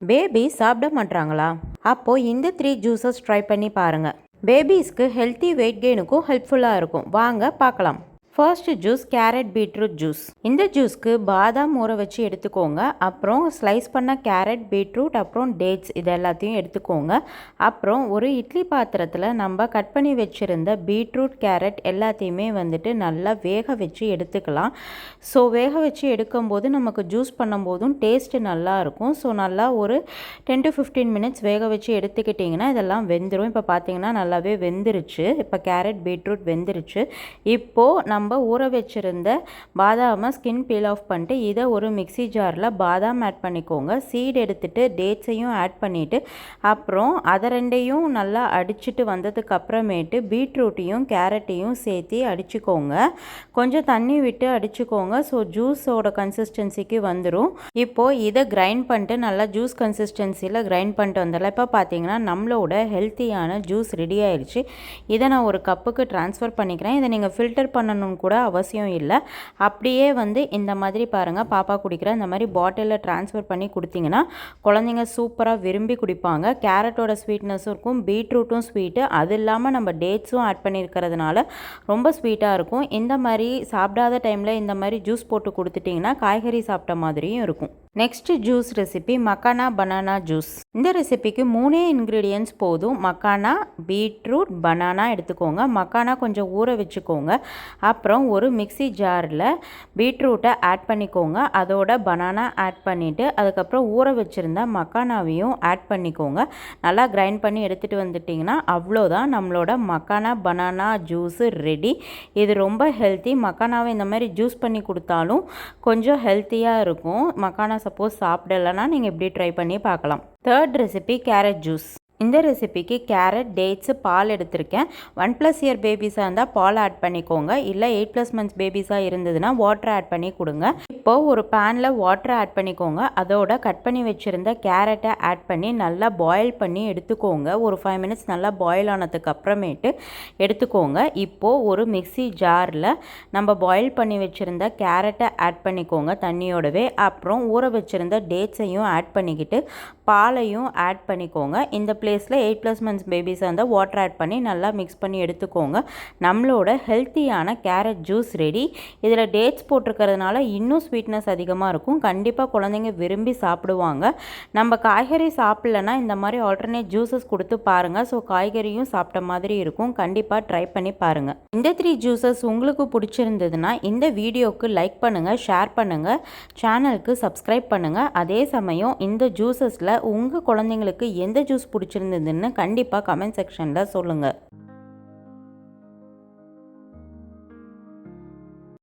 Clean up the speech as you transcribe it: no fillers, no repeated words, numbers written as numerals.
Baby சாப்பிட மாட்டாங்களா? அப்போ இந்த 3 ஜூஸஸ் ட்ரை பண்ணி பாருங்க. பேபிஸ்க்கு ஹெல்த்தி வெயிட் கெயினுக்கும் ஹெல்ப்ஃபுல்லாக இருக்கும். வாங்க பார்க்கலாம். First juice carrot beetroot juice. இந்த ஜூஸ்க்கு பாதாம் ஊற வச்சு எடுத்துக்கோங்க. அப்புறம் ஸ்லைஸ் பண்ண கேரட், பீட்ரூட், அப்புறம் டேட்ஸ் இது எல்லாத்தையும் எடுத்துக்கோங்க. அப்புறம் ஒரு இட்லி பாத்திரத்தில் நம்ம கட் பண்ணி வச்சுருந்த பீட்ரூட், கேரட் எல்லாத்தையுமே நல்லா வேக வச்சு எடுத்துக்கலாம். ஸோ வேக வச்சு எடுக்கும்போது நமக்கு ஜூஸ் பண்ணும்போதும் டேஸ்ட்டு நல்லாயிருக்கும். ஸோ நல்லா ஒரு 10 to 15 மினிட்ஸ் வேக வச்சு எடுத்துக்கிட்டிங்கன்னா இதெல்லாம் வெந்துடும். இப்போ பார்த்தீங்கன்னா நல்லாவே வெந்துருச்சு. இப்போ கேரட், பீட்ரூட் வெந்துருச்சு. இப்போது நம்ம ஊற வச்சுருந்த பாதாமை ஸ்கின் பீல் ஆஃப் பண்ணிட்டு இதை ஒரு மிக்சி ஜாரில் பாதாம் ஆட் பண்ணிக்கோங்க. சீட் எடுத்துகிட்டு டேட்ஸையும் ஆட் பண்ணிவிட்டு அப்புறம் அதை ரெண்டையும் நல்லா அடிச்சுட்டு வந்ததுக்கு அப்புறமேட்டு பீட்ரூட்டையும் கேரட்டையும் சேர்த்து அடிச்சுக்கோங்க. கொஞ்சம் தண்ணி விட்டு அடிச்சுக்கோங்க. ஸோ ஜூஸோட கன்சிஸ்டன்சிக்கு வந்துடும். இப்போது இதை கிரைண்ட் பண்ணிட்டு நல்லா ஜூஸ் கன்சிஸ்டன்சியில் கிரைண்ட் பண்ணிட்டு வந்துடலாம். இப்போ பார்த்தீங்கன்னா நம்மளோட ஹெல்த்தியான ஜூஸ் ரெடி ஆயிடுச்சு. இதை நான் ஒரு கப்புக்கு ட்ரான்ஸ்ஃபர் பண்ணிக்கிறேன். இதை நீங்கள் ஃபில்டர் பண்ணணும் கூட அவசியம் இல்லை. அப்படியே இந்த மாதிரி பாருங்கள், பாப்பா குடிக்கிற இந்த மாதிரி பாட்டிலில் ட்ரான்ஸ்ஃபர் பண்ணி கொடுத்தீங்கன்னா குழந்தைங்க சூப்பராக விரும்பி குடிப்பாங்க. கேரட்டோட ஸ்வீட்னஸும் இருக்கும், பீட்ரூட்டும் ஸ்வீட்டு, அது இல்லாமல் நம்ம டேட்ஸும் ஆட் பண்ணியிருக்கிறதுனால ரொம்ப ஸ்வீட்டாக இருக்கும். இந்த மாதிரி சாப்பிடாத டைமில் இந்த மாதிரி ஜூஸ் போட்டு கொடுத்துட்டிங்கன்னா காய்கறி சாப்பிட்ட மாதிரியும் இருக்கும். Next juice recipe makhana banana juice. இந்த ரெசிபிக்கு 3 இன்க்ரீடியன்ட்ஸ் போதும். மக்கானா, பீட்ரூட், பனானா எடுத்துக்கோங்க. மக்கானா கொஞ்சம் ஊற வச்சுக்கோங்க. அப்புறம் ஒரு மிக்சி ஜாரில் பீட்ரூட்டை ஆட் பண்ணிக்கோங்க. அதோட பனானா ஆட் பண்ணிவிட்டு அதுக்கப்புறம் ஊற வச்சுருந்த மக்கானாவையும் ஆட் பண்ணிக்கோங்க. நல்லா கிரைண்ட் பண்ணி எடுத்துகிட்டு வந்துட்டிங்கன்னா அவ்வளோதான், நம்மளோட மக்கானா பனானா ஜூஸு ரெடி. இது ரொம்ப ஹெல்த்தி. மக்கானாவை இந்த மாதிரி ஜூஸ் பண்ணி கொடுத்தாலும் கொஞ்சம் ஹெல்த்தியாக இருக்கும். மக்கானா சப்போஸ் சாப்பிடலைன்னா நீங்கள் இப்படி ட்ரை பண்ணி பார்க்கலாம். Third recipe carrot juice. இந்த ரெசிபிக்கு கேரட், டேட்ஸு, பால் எடுத்திருக்கேன். 1+ இயர் பேபிஸாக இருந்தால் பால் ஆட் பண்ணிக்கோங்க. இல்லை 8+ மந்த்ஸ் பேபிஸாக இருந்ததுன்னா வாட்டர் ஆட் பண்ணி கொடுங்க. இப்போது ஒரு பேனில் வாட்டர் ஆட் பண்ணிக்கோங்க. அதோட கட் பண்ணி வச்சுருந்த கேரட்டை ஆட் பண்ணி நல்லா பாயில் பண்ணி எடுத்துக்கோங்க. ஒரு 5 மினிட்ஸ் நல்லா பாயில் ஆனதுக்கு அப்புறமேட்டு எடுத்துக்கோங்க. இப்போது ஒரு மிக்சி ஜாரில் நம்ம பாயில் பண்ணி வச்சுருந்த கேரட்டை ஆட் பண்ணிக்கோங்க தண்ணியோடவே. அப்புறம் ஊற வச்சுருந்த டேட்ஸையும் ஆட் பண்ணிக்கிட்டு பாலையும் ஆட் பண்ணிக்கோங்க. இந்த பிளேஸில் 8+ மந்த்ஸ் பேபிஸாக இருந்தால் வாட்டர் ஆட் பண்ணி நல்லா மிக்ஸ் பண்ணி எடுத்துக்கோங்க. நம்மளோட ஹெல்த்தியான கேரட் ஜூஸ் ரெடி. இதில் டேட்ஸ் போட்டிருக்கிறதுனால இன்னும் ஸ்வீட்னஸ் அதிகமாக இருக்கும். கண்டிப்பாக குழந்தைங்க விரும்பி சாப்பிடுவாங்க. நம்ம காய்கறி சாப்பிட்லன்னா இந்த மாதிரி ஆல்டர்னேட் ஜூஸஸ் கொடுத்து பாருங்கள். ஸோ காய்கறியும் சாப்பிட்ட மாதிரி இருக்கும். கண்டிப்பாக ட்ரை பண்ணி பாருங்கள். இந்த 3 ஜூஸஸ் உங்களுக்கு பிடிச்சிருந்ததுன்னா இந்த வீடியோவுக்கு லைக் பண்ணுங்கள், ஷேர் பண்ணுங்கள், சேனலுக்கு சப்ஸ்கிரைப் பண்ணுங்கள். அதே சமயம் இந்த ஜூஸஸில் உங்கள் குழந்தைங்களுக்கு எந்த ஜூஸ் பிடிச்சிருந்ததுன்னு கண்டிப்பாக கமெண்ட் செக்ஷனில் சொல்லுங்கள்.